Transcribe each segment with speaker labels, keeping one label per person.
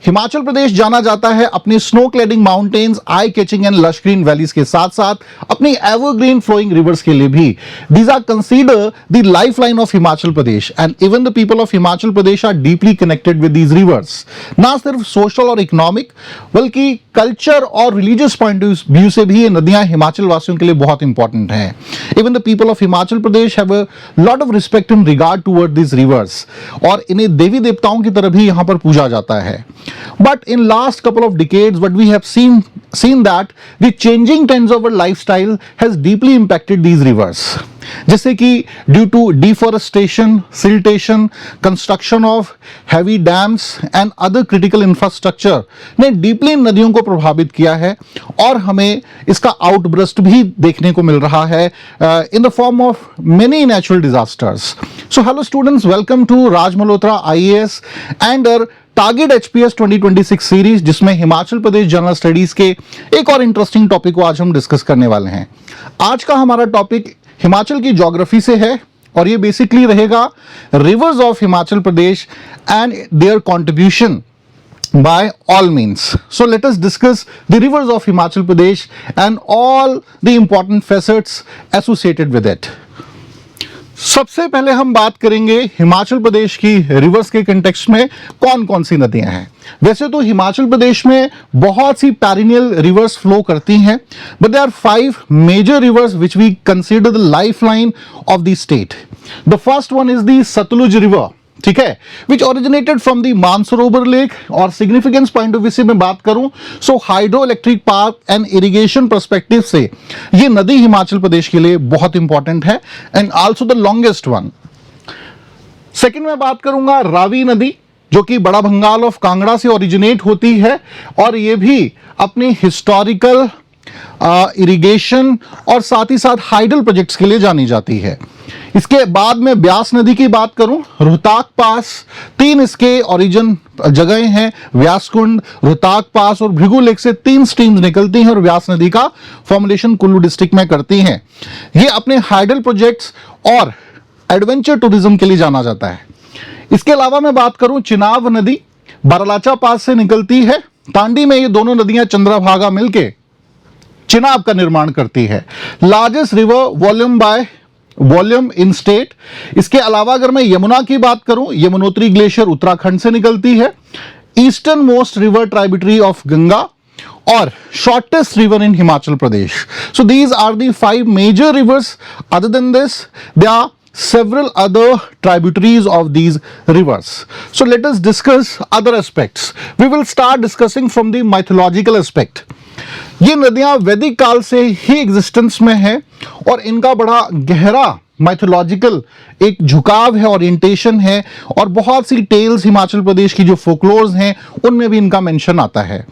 Speaker 1: हिमाचल प्रदेश जाना जाता है अपनी snow cladding mountains, eye catching and lush green valleys के साथ साथ अपनी एवरग्रीन फ्लोइंग रिवर्स के लिए भी। These are consider the lifeline of Himachal Pradesh and even the people of Himachal Pradesh are deeply connected with these rivers. ना सिर्फ सोशल और इकोनॉमिक बल्कि कल्चर और रिलीजियस पॉइंट ऑफ व्यू से भी ये नदियां हिमाचल वासियों के लिए बहुत इंपॉर्टेंट हैं। Even the people of Himachal Pradesh have a lot of respect in regard toward this reverse और इन्हें देवी देवताओं की तरह भी यहां पर पूजा जाता है। But in last couple of decades, what we have seen that the changing trends of our lifestyle has deeply impacted these rivers. जैसे कि due to deforestation, siltation, construction of heavy dams and other critical infrastructure ने deeply नदियों को प्रभावित किया है और हमें इसका outburst भी देखने को मिल रहा है in the form of many natural disasters. So hello students, welcome to Raj Malhotra IAS and our target HPS 2026 series, जिसमें हिमाचल प्रदेश जनरल स्टडीज के एक और इंटरेस्टिंग टॉपिक को आज हम डिस्कस करने वाले हैं। आज का हमारा टॉपिक हिमाचल की ज्योग्राफी से है और ये बेसिकली रहेगा reverse of Himachal Pradesh and there contribution by all means. So let us discuss the rivers of Himachal Pradesh and all the important facets associated with it. सबसे पहले हम बात करेंगे हिमाचल प्रदेश की रिवर्स के कंटेक्स्ट में कौन कौन सी नदियां हैं। वैसे तो हिमाचल प्रदेश में बहुत सी पेरिनियल रिवर्स फ्लो करती हैं, but there are 5 major rivers which we consider the lifeline of the state. The first one is the Sutlej river, ठीक है, which originated from the Mansarovar lake. और सिग्निफिकेंस पॉइंट ऑफ व्यू से मैं बात करूं so hydro electric park and irrigation perspective से ये नदी हिमाचल प्रदेश के लिए बहुत इंपॉर्टेंट है and also the longest one. Second में बात करूंगा रावी नदी, जो कि बड़ा भंगाल ऑफ कांगड़ा से ओरिजिनेट होती है और ये भी अपनी हिस्टोरिकल इरिगेशन और साथ ही साथ हाइडल प्रोजेक्ट्स के लिए जानी जाती है। इसके बाद में ब्यास नदी की बात करूं, रोहताक पास 3 इसके ओरिजिन जगह हैं, व्यासकुंड, रोहताक पास और भृगु लेक से 3 स्ट्रीम्स निकलती हैं और व्यास नदी का फॉर्मुलेशन कुल्लू डिस्ट्रिक्ट में करती हैं। ये अपने हाइडल प्रोजेक्ट्स और एडवेंचर टूरिज्म के लिए जाना जाता है। इसके अलावा मैं बात करूं चिनाब नदी, बरलाचा पास से निकलती है। तांडी में ये दोनों नदियां चंद्रभागा मिलके चिनाब का निर्माण करती है। लार्जेस्ट रिवर वॉल्यूम इन स्टेट। इसके अलावा अगर मैं यमुना की बात करूं, यमुनोत्री ग्लेशियर उत्तराखंड से निकलती है। Eastern most river tributary of Ganga और shortest river in Himachal Pradesh. So these are the 5 major rivers. Other than this there are several other tributaries of these rivers. So let us discuss other aspects. We will start discussing from the mythological aspect. ये नदियां वैदिक काल से ही existence में है और इनका बड़ा गहरा माइथोलॉजिकल एक झुकाव है, ओरिएंटेशन है और बहुत सी टेल्स हिमाचल प्रदेश की जो फोकलोर्स हैं उनमें भी इनका मेंशन आता है।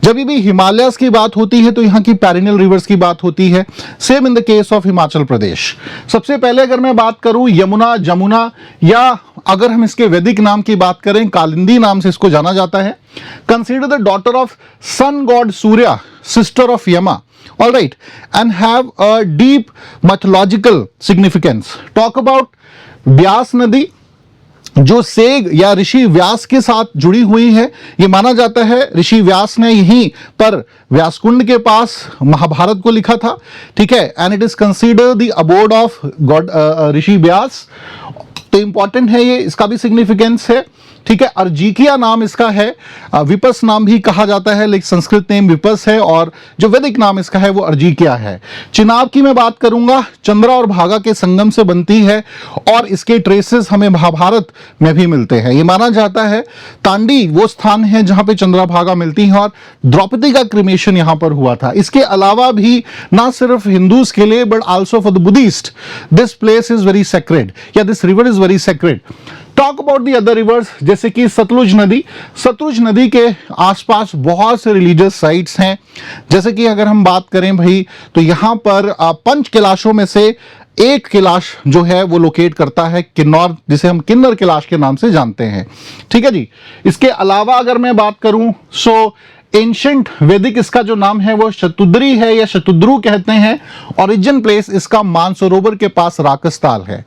Speaker 1: जब भी हिमालयस की बात होती है तो यहाँ की पेरिनियल रिवर्स की बात होती है। Same in the case of Himachal Pradesh. सबसे पहले अगर मैं बात करूं यमुना, जमुना, या अगर हम इसके वैदिक नाम की बात करें कालिंदी नाम से इसको जाना जाता है। Consider the daughter of sun god Surya, sister of Yama, all right, and have a deep mythological significance. Talk about Beas नदी, जो सेग या ऋषि व्यास के साथ जुड़ी हुई है। ये माना जाता है ऋषि व्यास ने यहीं पर व्यासकुंड के पास महाभारत को लिखा था, ठीक है, and it is consider the abode of god Rishi Vyas. तो इंपॉर्टेंट है ये, इसका भी सिग्निफिकेंस है, ठीक है। अर्जिकिया नाम इसका है, विपस नाम भी कहा जाता है, लेकिन संस्कृत नेम विपस है और जो वैदिक नाम इसका है वो अर्जिकिया है। चिनाब की मैं बात करूंगा, चंद्रा और भागा के संगम से बनती है और इसके ट्रेसेस हमें महाभारत में भी मिलते हैं। ये माना जाता है तांडी वो स्थान है जहां पे चंद्रा भागा मिलती है और द्रौपदी का क्रिमेशन यहां पर हुआ था। इसके अलावा भी ना सिर्फ हिंदूज के लिए but also for the Buddhist this place is very sacred या this river is very sacred. Talk about the other rivers, जैसे कि सतलुज नदी। सतलुज नदी के आसपास बहुत से रिलीजियस साइट्स हैं। जैसे कि अगर हम बात करें भाई तो यहाँ पर 5 कैलाशों में से एक कैलाश जो है वो लोकेट करता है किन्नौर, जिसे हम किन्नर कैलाश के नाम से जानते हैं, ठीक है जी। इसके अलावा अगर मैं बात करूं सो एंशंट वैदिक इसका जो नाम है वो शतुद्री है या शतुद्रु कहते हैं। ओरिजिन प्लेस इसका मानसरोवर के पास राकसताल है।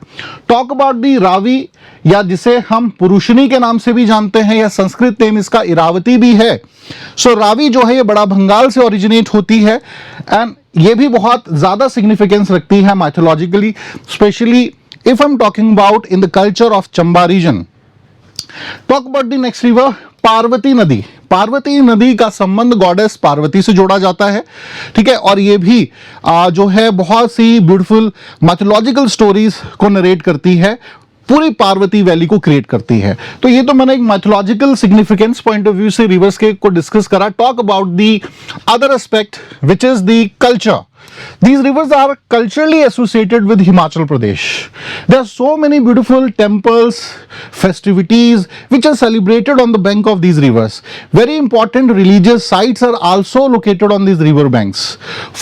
Speaker 1: टॉक अबाउट दी रावी, या जिसे हम पुरुषनी के नाम से भी जानते हैं, या संस्कृत नेम इसका इरावती भी है। सो रावी जो है ये बड़ा भंगाल से ओरिजिनेट होती है एंड ये भी बहुत ज्यादा सिग्निफिकेंस रखती है mythologically, specially if I am talking about in the culture of Chamba region. Talk about the next river, Parvati नदी। पार्वती नदी का संबंध गॉडेस पार्वती से जोड़ा जाता है, ठीक है, और ये भी जो है बहुत सी ब्यूटीफुल माइथोलॉजिकल स्टोरीज को नरेट करती है, पूरी पार्वती वैली को क्रिएट करती है। तो ये तो मैंने एक mythological significance point of view से रिवर्स के को डिस्कस करा। Talk about the other aspect which is the culture. These rivers are culturally associated with Himachal Pradesh. There are so many beautiful temples, festivities which are celebrated on the bank of these rivers. Very important religious sites are also located on these river banks.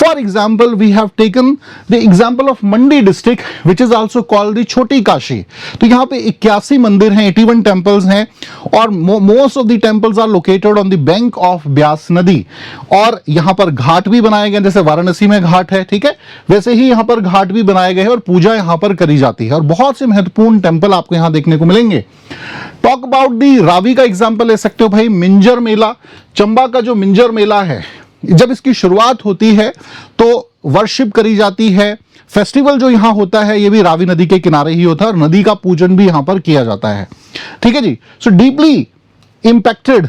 Speaker 1: For example, we have taken the example of Mandi district which is also called the Choti Kashi. तो यहाँ पे 81 मंदिर हैं, 81 temples हैं और most of the temples are located on the bank of Beas नदी। और यहाँ पर घाट भी बनाए गए, जैसे वाराणसी में घाट है, ठीक है, वैसे ही यहां पर घाट भी बनाए गए हैं और पूजा यहां पर करी जाती है और बहुत से महत्वपूर्ण टेंपल आपको यहां देखने को मिलेंगे। टॉक अबाउट दी रावी का एग्जांपल ले सकते हो भाई, मिंजर मेला। चंबा का जो मिंजर मेला है, जब इसकी शुरुआत होती है तो वर्शिप करी जाती है। फेस्टिवल जो यहां होता है ये भी रावी नदी के किनारे ही होता है और नदी का पूजन भी यहां पर किया जाता है, ठीक है जी। So deeply impacted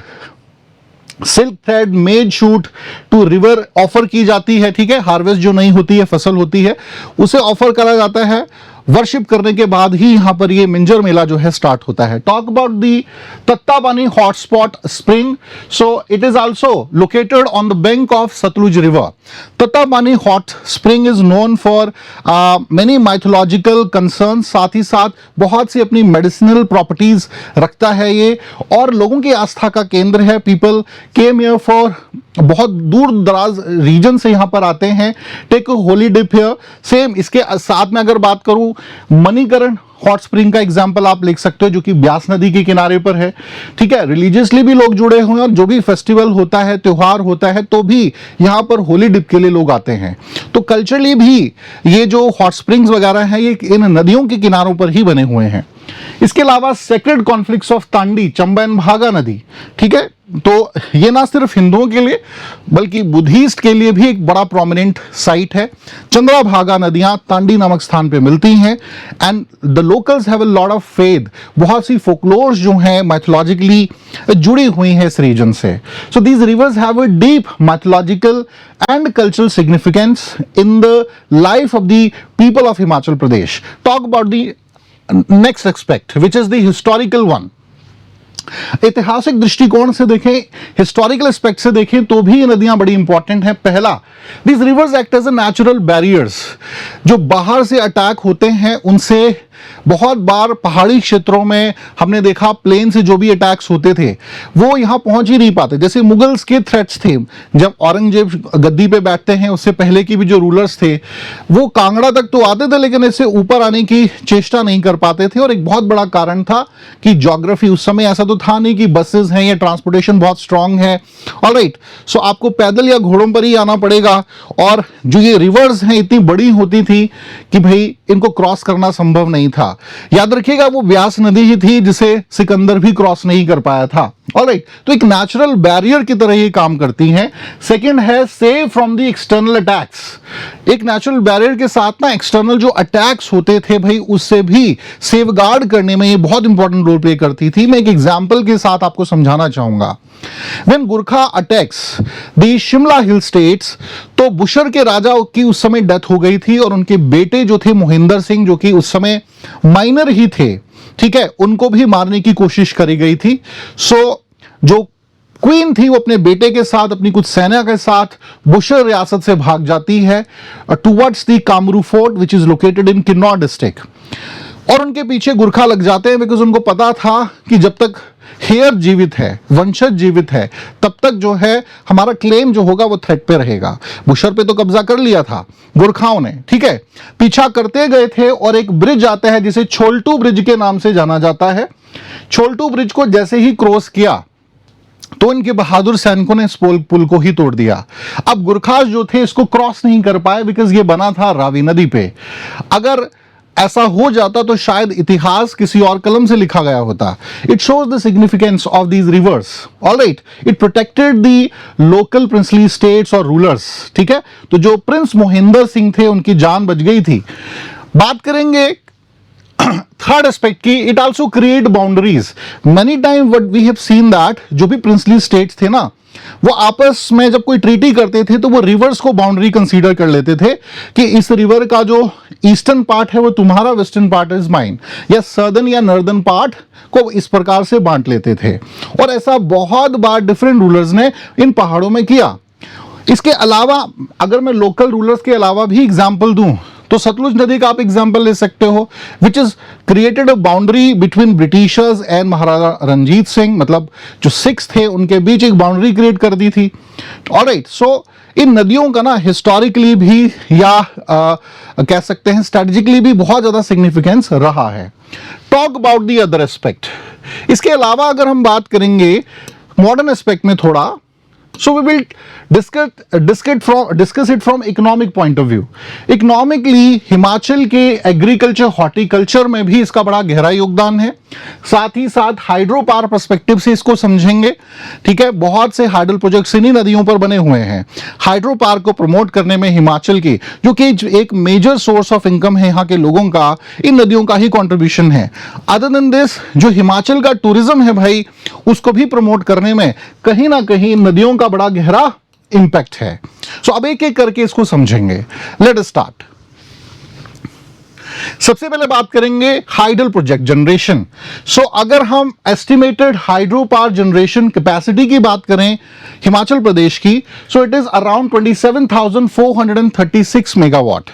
Speaker 1: silk thread made shoot to river offer की जाती है, ठीक है, हार्वेस्ट जो नहीं होती है, फसल होती है, उसे ऑफर करा जाता है। वर्शिप करने के बाद ही यहां पर ये मिंजर मेला जो है स्टार्ट होता है। Talk about the Tattapani hotspot spring, so it is also located on the bank of Sutlej river. Tattapani hot spring is known for many mythological concern, साथ ही साथ बहुत सी अपनी मेडिसिनल प्रॉपर्टीज रखता है ये और लोगों की आस्था का केंद्र है। पीपल केम हियर फॉर, बहुत दूर दराज रीजन से यहां पर आते हैं, take holy dip here. Same इसके साथ में अगर बात करूं, मणिकरण हॉट स्प्रिंग का एग्जांपल आप लिख सकते हो जो कि ब्यास नदी के किनारे पर है, ठीक है। रिलीजियसली भी लोग जुड़े हुए हैं और जो भी फेस्टिवल होता है, त्योहार होता है, तो भी यहां पर होली डिप के लिए लोग आते हैं। तो कल्चरली भी ये जो हॉट स्प्रिंग्स वगैरह हैं ये इन नदियों के किनारों पर ही बने हुए हैं। इसके अलावा sacred conflicts of Tandi, Chamba and भागा नदी, ठीक है, तो ये ना सिर्फ हिंदुओं के लिए बल्कि बुद्धिस्ट के लिए भी एक बड़ा प्रोमिनेंट साइट है। चंद्रा भागा नदियां तांडी नामक स्थान पे मिलती हैं and the locals have a lot of faith. बहुत सी फोकलोर्स जो हैं माइथोलॉजिकली जुड़ी हुई हैं इस रीजन से। So these rivers have a deep mythological and cultural significance in the life of the people of Himachal Pradesh. Talk about the next aspect which is the historical one. ऐतिहासिक दृष्टिकोण से देखें, historical aspect से देखें तो भी ये नदियां बड़ी इंपॉर्टेंट हैं। पहला, this rivers act as a natural barriers. जो बाहर से अटैक होते हैं उनसे बहुत बार पहाड़ी क्षेत्रों में हमने देखा प्लेन से जो भी अटैक्स होते थे वो यहां पहुंच ही नहीं पाते। जैसे मुगल्स के थ्रेट्स थे, जब औरंगजेब गद्दी पे बैठते हैं उससे पहले की भी जो रूलर्स थे वो कांगड़ा तक तो आते थे लेकिन इससे ऊपर आने की चेष्टा नहीं कर पाते थे। और एक बहुत बड़ा कारण था कि ज्योग्राफी, उस समय ऐसा तो था नहीं कि बसेस हैं या ट्रांसपोर्टेशन बहुत स्ट्रांग है, ऑलराइट। सो आपको पैदल या घोड़ों पर ही आना पड़ेगा और जो ये रिवर्स हैं इतनी बड़ी होती थी कि भाई इनको क्रॉस करना संभव नहीं था। याद रखिएगा वो ब्यास नदी ही थी जिसे सिकंदर भी क्रॉस नहीं कर पाया था, ऑलराइट। तो एक नेचुरल बैरियर की तरह ये काम करती हैं। सेकंड है save from the external attacks. एक नेचुरल बैरियर के साथ ना एक्सटर्नल जो अटैक्स होते थे भाई उससे भी सेवगार्ड करने में ये बहुत इंपॉर्टेंट रोल प्ले करती थी। मैं एक एग्जांपल के साथ आपको समझाना चाहूंगा। When Gurkha attacks the Shimla hill states, तो बुशर के राजा की उस समय डेथ हो गई थी और उनके बेटे जो थे मोहिंदर सिंह, जो कि उस समय माइनर ही थे, ठीक है, उनको भी मारने की कोशिश करी गई थी। सो जो क्वीन थी वो अपने बेटे के साथ, अपनी कुछ सेना के साथ बुशर रियासत से भाग जाती है towards the Kamru fort which is located in Kinnaur district. और उनके पीछे गुरखा लग जाते हैं बिकॉज उनको पता था कि जब तक हेयर जीवित है, वंशज जीवित है, तब तक जो है हमारा क्लेम जो होगा वो थ्रेट पे रहेगा। बुशर पे तो कब्जा कर लिया था गुरखाओं ने, ठीक है। पीछा करते गए थे और एक ब्रिज आता है जिसे छोल्टू ब्रिज के नाम से जाना जाता है। छोल्टू ब्रिज को जैसे ही क्रॉस किया तो इनके बहादुर सैनिकों ने इस पुल को ही तोड़ दिया। अब गुरखास जो थे इसको क्रॉस नहीं कर पाए बिकॉज ये बना था रावी नदी पे। अगर ऐसा हो जाता तो शायद इतिहास किसी और कलम से लिखा गया होता। It shows the significance of these rivers. Alright, it protected the local princely states और रूलर्स। ठीक है, तो जो प्रिंस मोहिंदर सिंह थे उनकी जान बच गई थी। बात करेंगे थर्ड एस्पेक्ट की, it also create boundaries. Many time what we have seen that जो भी प्रिंसली स्टेट्स थे ना, वो आपस में जब कोई ट्रीटी करते थे तो वो रिवर्स को बाउंड्री कंसीडर कर लेते थे कि इस रिवर का जो ईस्टर्न पार्ट है वो तुम्हारा, वेस्टर्न पार्ट इज माइन, या सदर्न या नॉर्दर्न पार्ट को इस प्रकार से बांट लेते थे। और ऐसा बहुत बार डिफरेंट रूलर्स ने इन पहाड़ों में किया। इसके अलावा अगर मैं लोकल रूलर्स के अलावा भी एग्जाम्पल दूं तो सतलुज नदी का आप एग्जाम्पल ले सकते हो, which is created a boundary between Britishers and Maharaja Ranjit Singh, मतलब जो सिख्स थे उनके बीच एक बाउंड्री क्रिएट कर दी थी। ऑलराइट, सो इन नदियों का ना हिस्टोरिकली भी या कह सकते हैं स्ट्रेटेजिकली भी बहुत ज्यादा सिग्निफिकेंस रहा है। Talk about the other aspect. इसके अलावा अगर हम बात करेंगे मॉडर्न एस्पेक्ट में थोड़ा, so we will discuss it from economic point of view. Economically Himachal के एग्रीकल्चर हॉर्टिकल्चर में भी इसका बड़ा गहरा योगदान है। साथ ही साथ हाइड्रो पावर पर्सपेक्टिव से इसको समझेंगे। ठीक है, बहुत से हाइडल प्रोजेक्ट्स इन्हीं नदियों पर बने हुए हैं। हाइड्रो पावर को प्रमोट करने में हिमाचल की, जो कि एक मेजर सोर्स ऑफ इनकम है यहाँ के लोगों का, इन नदियों का ही कॉन्ट्रीब्यूशन है। अदर देन दिस, जो हिमाचल का टूरिज्म है भाई, उसको भी प्रमोट करने में कहीं ना कहीं नदियों का बड़ा गहरा इंपैक्ट है। सो अब एक एक करके इसको समझेंगे। Let us start. सबसे पहले बात करेंगे हाइडल प्रोजेक्ट जनरेशन। सो अगर हम estimated hydro power generation capacity की बात करें हिमाचल प्रदेश की, सो इट इज अराउंड 27,436 मेगावाट।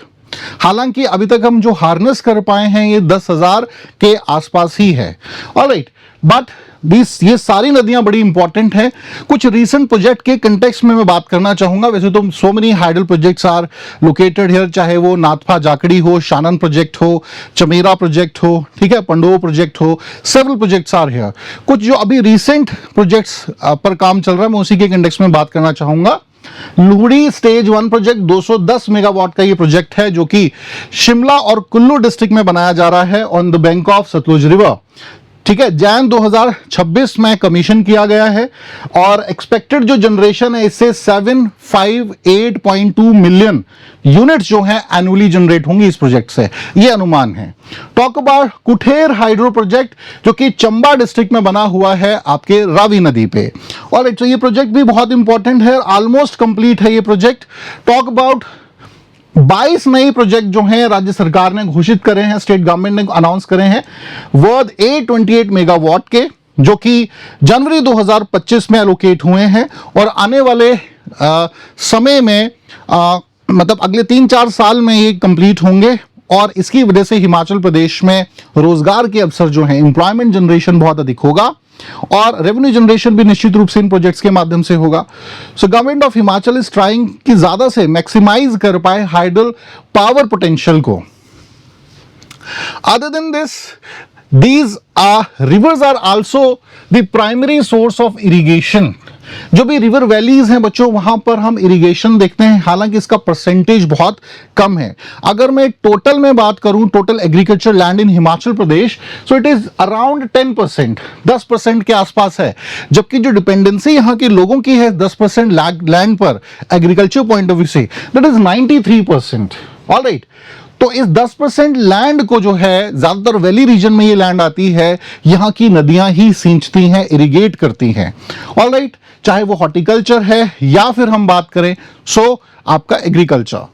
Speaker 1: हालांकि अभी तक हम जो हार्नेस कर पाए हैं ये 10,000 के आसपास ही है। ऑलराइट, बट ये सारी नदियां बड़ी इंपॉर्टेंट हैं। कुछ रीसेंट प्रोजेक्ट के कंटेक्स्ट में मैं बात करना चाहूंगा। वैसे तो so many hydel projects are located here, चाहे वो नाथपा जाकड़ी हो, शानन प्रोजेक्ट हो, चमेरा प्रोजेक्ट हो, ठीक है, पंडो प्रोजेक्ट हो, सेवरल प्रोजेक्ट्स आर हियर। कुछ जो अभी रीसेंट प्रोजेक्ट्स पर काम चल रहा है मैं उसी के कंटेक्स्ट में बात करना चाहूंगा। लुहड़ी स्टेज 1 प्रोजेक्ट 210 मेगावाट का ये प्रोजेक्ट है जो कि शिमला और कुल्लू डिस्ट्रिक्ट में बनाया जा रहा है on the bank of Sutlej river. ठीक है, जैन 2026 में कमीशन किया गया है और एक्सपेक्टेड जो जनरेशन है इससे 758.2 मिलियन यूनिट्स जो हैं एनुअली जनरेट होंगी इस प्रोजेक्ट से, ये अनुमान है। टॉक अबाउट कुठेर हाइड्रो प्रोजेक्ट जो कि चंबा डिस्ट्रिक्ट में बना हुआ है आपके रावी नदी पे। और तो ये प्रोजेक्ट भी बहुत इंपॉर्टेंट है, ऑलमोस्ट कंप्लीट है ये प्रोजेक्ट। टॉक अबाउट 22 नए प्रोजेक्ट जो हैं राज्य सरकार ने घोषित करे हैं, स्टेट गवर्नमेंट ने अनाउंस करे हैं, वर्थ 828 मेगावाट के, जो कि जनवरी 2025 में एलोकेट हुए हैं और आने वाले समय में मतलब अगले 3-4 साल में ये कंप्लीट होंगे। और इसकी वजह से हिमाचल प्रदेश में रोजगार के अवसर जो हैं, एम्प्लॉयमेंट जनरेशन बहुत अधिक होगा और रेवेन्यू जनरेशन भी निश्चित रूप से इन प्रोजेक्ट्स के माध्यम से होगा। So government of Himachal is trying कि ज्यादा से मैक्सिमाइज कर पाए हाइडल पावर पोटेंशियल को। Other than this, these rivers are also the primary source of irrigation। जो भी रिवर वैलीज हैं बच्चों, वहां पर हम इरिगेशन देखते हैं, हालांकि इसका परसेंटेज बहुत कम है। अगर मैं टोटल में बात करूं, total agriculture land in Himachal Pradesh, so it is around 10%, 10% के आसपास है। जबकि जो डिपेंडेंसी यहाँ के लोगों की है 10% लैंड पर एग्रीकल्चर पॉइंट ऑफ व्यू से, दैट इज 93%। ऑलराइट, तो इस 10% लैंड को जो है, ज्यादातर वैली रीजन में ये लैंड आती है, यहां की नदियां ही सींचती हैं, इरिगेट करती हैं। ऑलराइट, चाहे वो हॉर्टिकल्चर है या फिर हम बात करें सो आपका एग्रीकल्चर।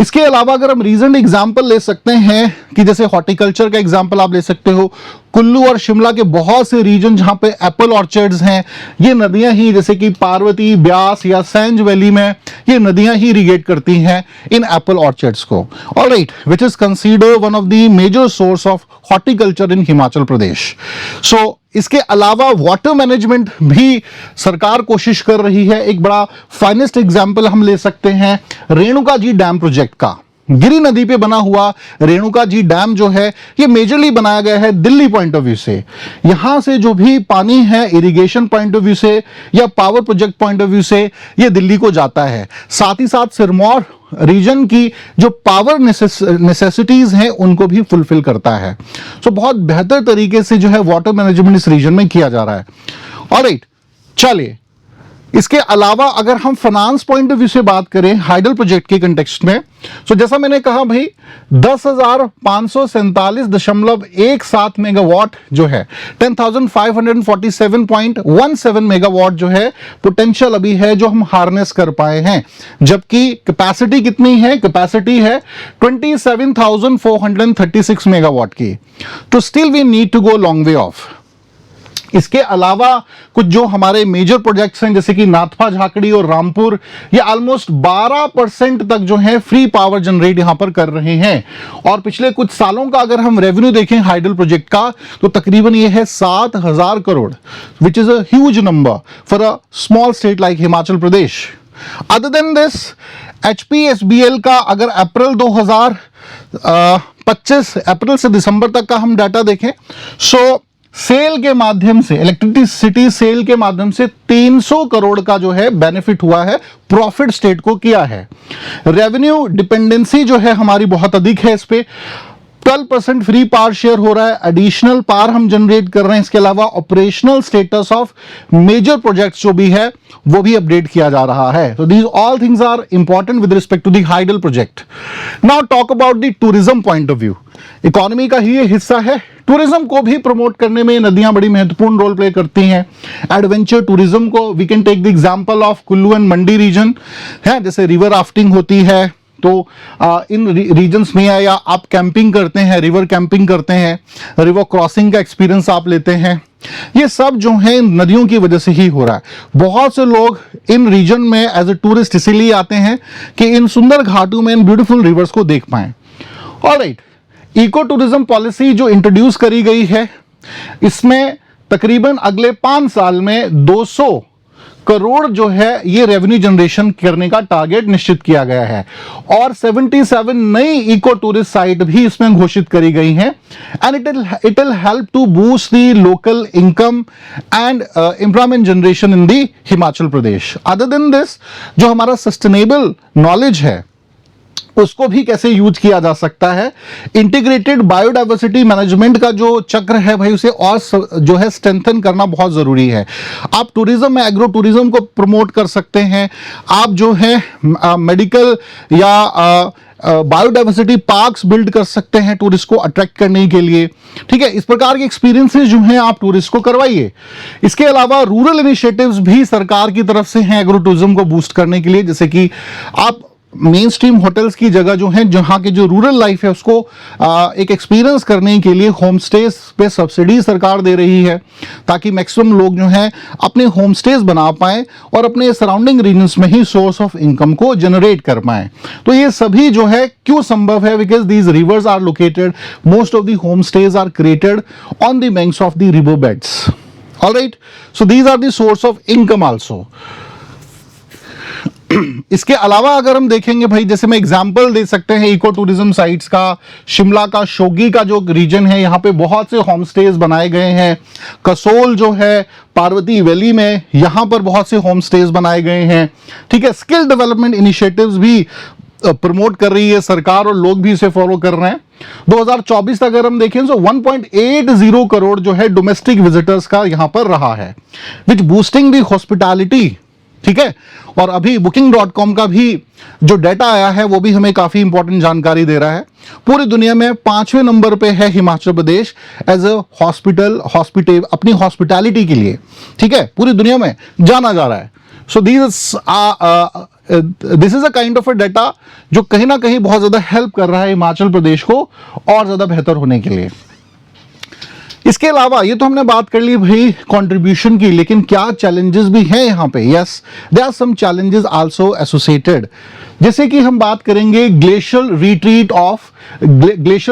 Speaker 1: इसके अलावा अगर हम रीजन एग्जाम्पल ले सकते हैं कि जैसे हॉर्टिकल्चर का एग्जाम्पल आप ले सकते हो, कुल्लू और शिमला के बहुत से रीजन जहां पे एप्पल ऑर्चर्ड्स हैं, ये नदियां ही, जैसे कि पार्वती, ब्यास या सैंज वैली में ये नदियां ही इरिगेट करती हैं इन एप्पल ऑर्चर्ड्स को। Alright, which is considered one of the major source of horticulture in Himachal Pradesh. So इसके अलावा वाटर मैनेजमेंट भी सरकार कोशिश कर रही है। एक बड़ा फाइनेस्ट एग्जाम्पल हम ले सकते हैं रेणुका जी डैम प्रोजेक्ट का। गिरी नदी पे बना हुआ रेणुका जी डैम जो है ये मेजरली बनाया गया है दिल्ली पॉइंट ऑफ व्यू से। यहां से जो भी पानी है इरिगेशन पॉइंट ऑफ व्यू से या power project point of view से ये दिल्ली को जाता है। साथ ही साथ सिरमौर रीजन की जो पावर नेसेसिटीज हैं उनको भी फुलफिल करता है। सो बहुत बेहतर तरीके से जो है वाटर मैनेजमेंट इस रीजन में किया जा रहा है। ऑलराइट, चलिए इसके अलावा अगर हम फाइनेंस पॉइंट ऑफ व्यू से बात करें हाइडल प्रोजेक्ट के कंटेक्स्ट में, तो जैसा मैंने कहा भाई 10,547.17 मेगावाट जो है 10,547.17 मेगावाट जो है पोटेंशियल अभी है जो हम हार्नेस कर पाए हैं, जबकि कैपेसिटी कितनी है? कैपेसिटी है 27,436 मेगावाट की। तो still we need to go long way off. इसके अलावा कुछ जो हमारे मेजर प्रोजेक्ट्स हैं जैसे कि नाथपा झाकड़ी और रामपुर, ये ऑलमोस्ट 12% तक जो है फ्री पावर जनरेट यहां पर कर रहे हैं। और पिछले कुछ सालों का अगर हम रेवेन्यू देखें हाइडल प्रोजेक्ट का तो तकरीबन ये है 7,000 crore, which is a huge number for a small state like Himachal Pradesh. Other than this HPSBL का अगर अप्रैल 2025 अप्रैल से दिसंबर तक का हम डाटा देखें, सो सेल के माध्यम से इलेक्ट्रिसिटी सेल के माध्यम से 300 करोड़ का जो है बेनिफिट हुआ है, प्रॉफिट स्टेट को किया है। रेवेन्यू डिपेंडेंसी जो है हमारी बहुत अधिक है, इस पे 12% फ्री पावर शेयर हो रहा है, एडिशनल पावर हम जनरेट कर रहे हैं। इसके अलावा operational status of major projects जो भी है वो भी अपडेट किया जा रहा है। तो these all things are important with respect to the hydel project. Now talk about the tourism point of view. Economy का ही ये हिस्सा है, टूरिज्म को भी प्रमोट करने में नदियां बड़ी महत्वपूर्ण रोल प्ले करती हैं। एडवेंचर टूरिज्म को we can take the example of Kullu and Mandi region है, जैसे रिवर राफ्टिंग होती है तो इन रीजन्स में या आप कैंपिंग करते हैं, रिवर कैंपिंग करते हैं, रिवर क्रॉसिंग का एक्सपीरियंस आप लेते हैं, ये सब जो है नदियों की वजह से ही हो रहा है। बहुत से लोग इन रीजन में एज ए टूरिस्ट इसीलिए आते हैं कि इन सुंदर घाटों में इन ब्यूटीफुल रिवर्स को देख पाएं। ऑलराइट, इको टूरिज्म पॉलिसी जो इंट्रोड्यूस करी गई है, इसमें तकरीबन अगले 5 साल में 200 करोड़ जो है ये रेवेन्यू जनरेशन करने का टारगेट निश्चित किया गया है और 77 नई इको टूरिस्ट साइट भी इसमें घोषित करी गई हैं। And it will help to boost the local income and employment generation in the Himachal Pradesh. Other than this, जो हमारा सस्टेनेबल नॉलेज है उसको भी कैसे यूज किया जा सकता है। इंटीग्रेटेड बायोडाइवर्सिटी मैनेजमेंट का जो चक्र है भाई उसे और जो है स्ट्रेंथन करना बहुत जरूरी है। आप टूरिज्म में एग्रो टूरिज्म को प्रमोट कर सकते हैं, आप जो है मेडिकल या बायोडाइवर्सिटी पार्क्स बिल्ड कर सकते हैं टूरिस्ट को अट्रैक्ट करने के लिए। ठीक है, इस प्रकार के एक्सपीरियंसेस जो हैं आप टूरिस्ट को करवाइए। इसके अलावा रूरल इनिशिएटिव्स भी सरकार की तरफ से हैं एग्रो टूरिज्म को बूस्ट करने के लिए, जैसे कि आप मेन स्ट्रीम होटल्स की जगह जो है जहां की जो रूरल लाइफ है उसको एक एक्सपीरियंस करने के लिए होम स्टेज पे सब्सिडी सरकार दे रही है ताकि मैक्सिमम लोग जो हैं अपने होम स्टेज बना पाएं और अपने सराउंडिंग रीजन्स में ही सोर्स ऑफ इनकम को जनरेट कर पाएं। तो ये सभी जो है क्यों संभव है? Because these rivers are located, most of the home stage are created on the banks of the river beds. Alright, so these are the source of income also. इसके अलावा अगर हम देखेंगे भाई, जैसे मैं एग्जांपल दे सकते हैं इको टूरिज्म साइट्स का, शिमला का शोगी का जो रीजन है यहाँ पे बहुत से होम स्टेज बनाए गए हैं। कसोल जो है पार्वती वैली में, यहाँ पर बहुत से होम स्टेज बनाए गए हैं। ठीक है, स्किल डेवलपमेंट इनिशिएटिव्स भी प्रमोट कर रही है सरकार और लोग भी इसे फॉलो कर रहे हैं। 2024 तक अगर हम देखें तो 1.80 करोड़ जो है डोमेस्टिक विजिटर्स का यहां पर रहा है, विच बूस्टिंग दी हॉस्पिटैलिटी। ठीक है, और अभी booking.com का भी जो डाटा आया है वो भी हमें काफी इंपॉर्टेंट जानकारी दे रहा है। पूरी दुनिया में 5वें नंबर पे है Himachal Pradesh as a hospital अपनी हॉस्पिटैलिटी के लिए। ठीक है, पूरी दुनिया में जाना जा रहा है। So this is a kind of a data जो कहीं ना कहीं बहुत ज्यादा हेल्प कर रहा है हिमाचल प्रदेश को और ज्यादा बेहतर होने के लिए। इसके अलावा ये तो हमने बात कर ली भाई कंट्रीब्यूशन की, लेकिन क्या चैलेंजेस भी हैं यहाँ पे? Yes, there are some challenges also associated. जैसे कि हम बात करेंगे ग्लेशियल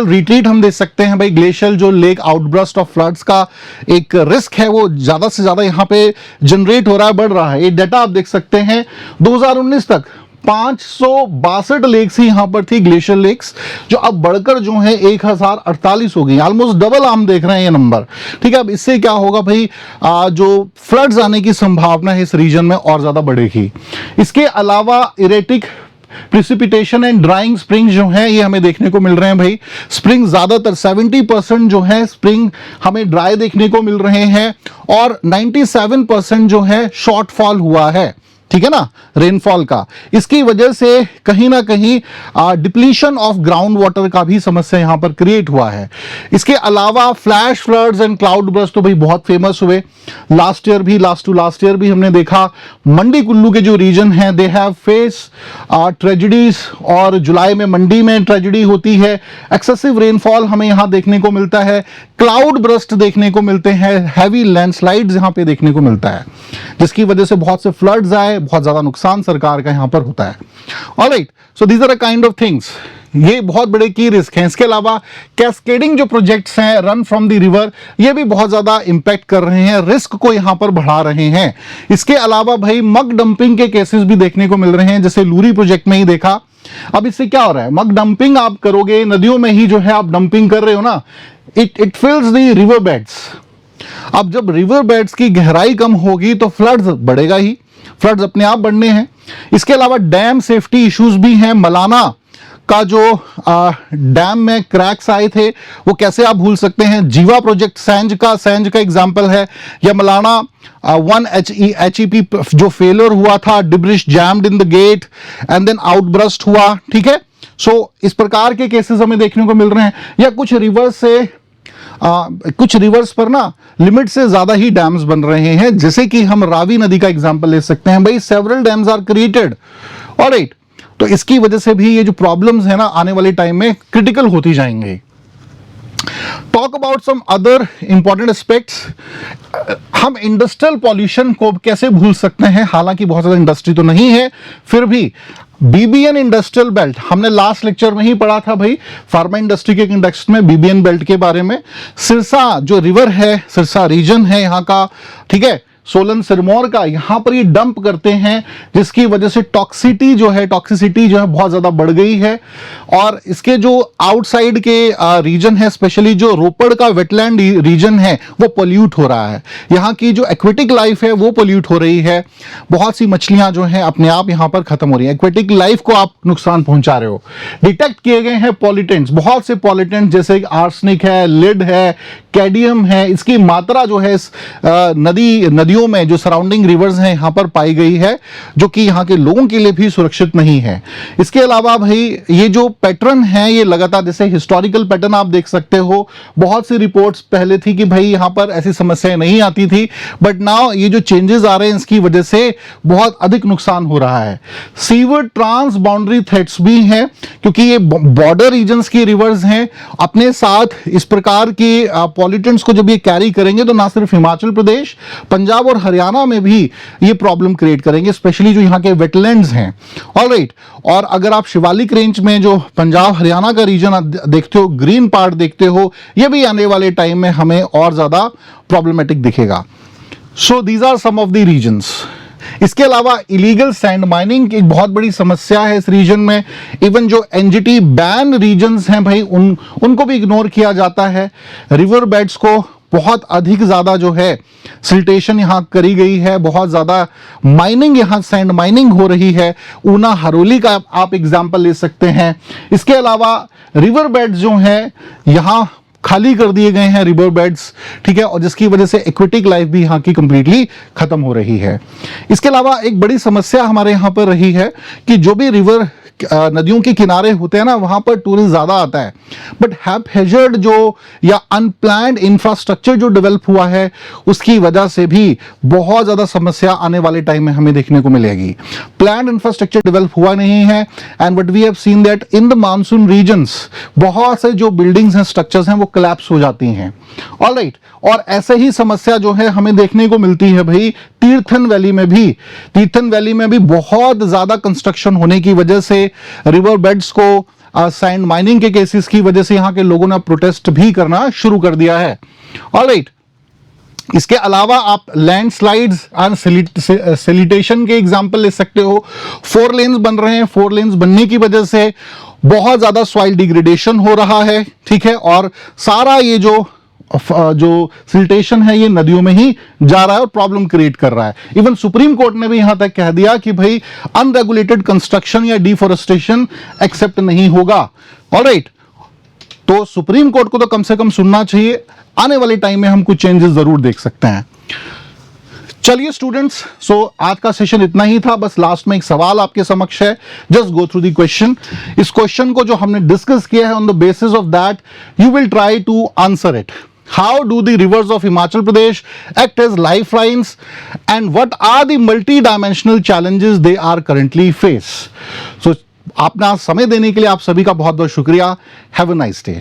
Speaker 1: रिट्रीट हम दे सकते हैं भाई। ग्लेशियल जो लेक आउटब्रस्ट ऑफ फ्लड्स का एक रिस्क है वो ज्यादा से ज्यादा यहाँ पे जनरेट हो रहा है, बढ़ रहा है। ये डाटा आप देख सकते हैं 2019 तक 562 लेक्स ही यहां पर थी, ग्लेशियर लेक्स, जो अब बढ़कर जो है 1048 हो गई, ऑलमोस्ट डबल हम देख रहे हैं ये नंबर। ठीक है, अब इससे क्या होगा भाई, जो फ्लड्स आने की संभावना है इस रीजन में और ज्यादा बढ़ेगी। इसके अलावा erratic precipitation and drawing spring जो है ये हमें देखने को मिल रहे हैं भाई। स्प्रिंग ज्यादातर 70% जो है स्प्रिंग हमें ड्राई देखने को मिल रहे हैं, और 97% जो है शॉर्टफॉल हुआ है, ठीक है ना, रेनफॉल का। इसकी वजह से कहीं ना कहीं डिप्लीशन ऑफ ग्राउंड वाटर का भी समस्या यहां पर क्रिएट हुआ है। इसके अलावा flash floods and cloud burst तो भाई बहुत फेमस हुए लास्ट ईयर भी, लास्ट टू लास्ट ईयर भी हमने देखा। मंडी कुल्लू के जो रीजन है दे हैव फेस ट्रेजिडीज, और जुलाई में मंडी में ट्रेजिडी होती है। एक्सेसिव रेनफॉल हमें यहां देखने को मिलता है, क्लाउड बर्स्ट देखने को मिलते हैं, हैवी लैंडस्लाइड्स यहां पे देखने को मिलता है, जिसकी वजह से बहुत से फ्लड्स आए, बहुत ज्यादा नुकसान सरकार का यहां पर होता है। Alright, so these are a kind of things, ये बहुत बड़े की रिस्क हैं। इसके अलावा कैस्केडिंग जो प्रोजेक्ट्स हैं रन फ्रॉम द रिवर, ये भी बहुत ज्यादा इंपैक्ट कर रहे हैं, रिस्क को यहां पर बढ़ा रहे हैं। इसके अलावा भाई मग डंपिंग के केसेस भी देखने को मिल रहे हैं, जैसे लूरी प्रोजेक्ट में ही देखा। अब इससे क्या हो रहा है, मग डंपिंग आप करोगे, नदियों में ही जो है आप डंपिंग कर रहे हो ना, इट फिल्स द रिवर बेड्स। अब जब रिवर बेड्स की गहराई कम होगी तो फ्लड्स बढ़ेगा ही, फ्लड्स अपने आप बढ़ने हैं। इसके अलावा डैम सेफ्टी इश्यूज भी हैं। मलाना का जो डैम में क्रैक्स आए थे वो कैसे आप भूल सकते हैं। जीवा प्रोजेक्ट सैंज का एग्जांपल है, या मलाना 1 HEP जो फेलियर हुआ था, debris jammed in the gate and then outburst हुआ। ठीक है, सो इस प्रकार के केसेस हमें देखने को मिल रहे हैं। या कुछ रिवर्स पर ना लिमिट से ज्यादा ही डैम्स बन रहे हैं, जैसे कि हम रावी नदी का एग्जांपल ले सकते हैं भाई, several dams are created. Alright, तो इसकी वजह से भी ये जो प्रॉब्लम्स है ना आने वाले टाइम में क्रिटिकल होती जाएंगी। Talk about some other important aspects. हम इंडस्ट्रियल पॉल्यूशन को कैसे भूल सकते हैं, हालांकि बहुत ज्यादा इंडस्ट्री तो नहीं है, फिर भी बीबीएन इंडस्ट्रियल बेल्ट हमने लास्ट लेक्चर में ही पढ़ा था भाई, फार्मा इंडस्ट्री के कंटेक्स्ट में बीबीएन बेल्ट के बारे में। सिरसा जो रिवर है, सिरसा रीजन है यहाँ का, ठीक है, सोलन सिरमौर का, यहां पर ये डंप करते हैं, जिसकी वजह से टॉक्सिसिटी जो है बहुत ज्यादा बढ़ गई है। और इसके जो आउटसाइड के रीजन है, स्पेशली जो रोपड़ का वेटलैंड रीजन है, वो पोल्यूट हो रहा है। यहाँ की जो एक्वेटिक लाइफ है वो पोल्यूट हो रही है। बहुत सी मछलियां जो हैं अपने आप यहाँ पर खत्म हो रही है, एक्वेटिक लाइफ को आप नुकसान पहुंचा रहे हो। डिटेक्ट किए गए हैं पॉलिटेंट्स, बहुत से पॉलिटेंट्स जैसे आर्सेनिक है, लेड है, कैडियम है, इसकी मात्रा जो है नदियों में जो सराउंडिंग रिवर्स हैं यहां पर पाई गई है, जो कि यहां के लोगों के लिए भी सुरक्षित नहीं है। इसके अलावा भाई ये जो पैटर्न है ये लगातार, जैसे हिस्टोरिकल पैटर्न आप देख सकते हो, बहुत सी रिपोर्ट्स पहले थी कि भाई यहां पर ऐसी समस्याएं नहीं आती थी, बट नाउ ये जो चेंजेस आ रहे हैं इसकी वजह से बहुत अधिक नुकसान हो रहा है। सीवर ट्रांस बाउंड्री थ्रेट्स भी हैं, क्योंकि ये बॉर्डर रीजन्स की रिवर्स हैं, अपने साथ इस प्रकार की पॉल्यूटेंट्स को जब ये कैरी करेंगे तो ना सिर्फ हिमाचल प्रदेश, पंजाब और हरियाणा में भी ये प्रॉब्लम क्रिएट करेंगे, स्पेशली जो यहाँ के वेटलैंड्स हैं। ऑलराइट, और अगर आप शिवालिक रेंज में जो पंजाब हरियाणा का रीजन देखते हो, ग्रीन पार्ट देखते हो, ये भी आने वाले टाइम में हमें और ज्यादा प्रॉब्लमेटिक दिखेगा। So these are some of the reasons. इसके अलावा इलीगल सैंड माइनिंग एक बहुत बड़ी समस्या है इस रीजन में। इवन जो एनजीटी बैन रीजन्स हैं भाई, उनको भी इग्नोर किया जाता है। रिवर बेड्स को बहुत अधिक ज्यादा जो है सिल्टेशन यहां करी गई है, बहुत ज्यादा माइनिंग, यहां सैंड माइनिंग हो रही है। ऊना हरोली का आप एग्जांपल ले सकते हैं। इसके अलावा रिवर बेड्स जो हैं यहां खाली कर दिए गए हैं, रिवर बेड्स, ठीक है, और जिसकी वजह से एक्वेटिक लाइफ भी यहाँ की कंप्लीटली खत्म हो रही है। इसके अलावा एक बड़ी समस्या हमारे यहाँ पर रही है कि जो भी रिवर नदियों के किनारे होते हैं ना, वहां पर टूरिस्ट ज्यादा आता है, बट हैपहेजर्ड जो या अनप्लान्ड इंफ्रास्ट्रक्चर जो डेवलप हुआ है उसकी वजह से भी बहुत ज्यादा समस्या आने वाले टाइम में हमें देखने को मिलेगी। प्लान्ड इंफ्रास्ट्रक्चर डेवलप हुआ नहीं है, and what we have seen that in the monsoon regions बहुत से जो बिल्डिंग्स हैं, स्ट्रक्चर्स हैं, वो कोलैप्स हो जाती हैं। ऑलराइट, और ऐसे ही समस्या जो है हमें देखने को मिलती है भाई तीर्थन वैली में भी। तीर्थन वैली में भी बहुत ज्यादा कंस्ट्रक्शन होने की वजह से, रिवर बेड्स को सैंड माइनिंग के केसेस की वजह से यहां के लोगों ने प्रोटेस्ट भी करना शुरू कर दिया है। ऑलराइट, इसके अलावा आप लैंडस्लाइड्स एंड सिलिटेशन के एग्जाम्पल ले सकते हो। 4 लेन्स बन रहे हैं, 4 लेन्स बनने की वजह से बहुत ज्यादा सॉइल डिग्रेडेशन हो रहा है, ठीक है, और सारा ये जो सिल्टेशन है ये नदियों में ही जा रहा है और प्रॉब्लम क्रिएट कर रहा है। इवन सुप्रीम कोर्ट ने भी यहां तक कह दिया कि भाई अनरेगुलेटेड कंस्ट्रक्शन या डिफोरेस्टेशन एक्सेप्ट नहीं होगा। ऑलराइट, तो सुप्रीम कोर्ट को तो कम से कम सुनना चाहिए। आने वाले टाइम में हम कुछ चेंजेस जरूर देख सकते हैं। चलिए स्टूडेंट्स, सो आज का सेशन इतना ही था। बस लास्ट में एक सवाल आपके समक्ष है, just go through the question. इस क्वेश्चन को जो हमने डिस्कस किया है, on the basis of that you will try to answer it. How do the rivers of Himachal Pradesh act as lifelines, and what are the multi-dimensional challenges they are currently face? So, अपना समय देने के लिए आप सभी का बहुत बहुत शुक्रिया। Have a nice day.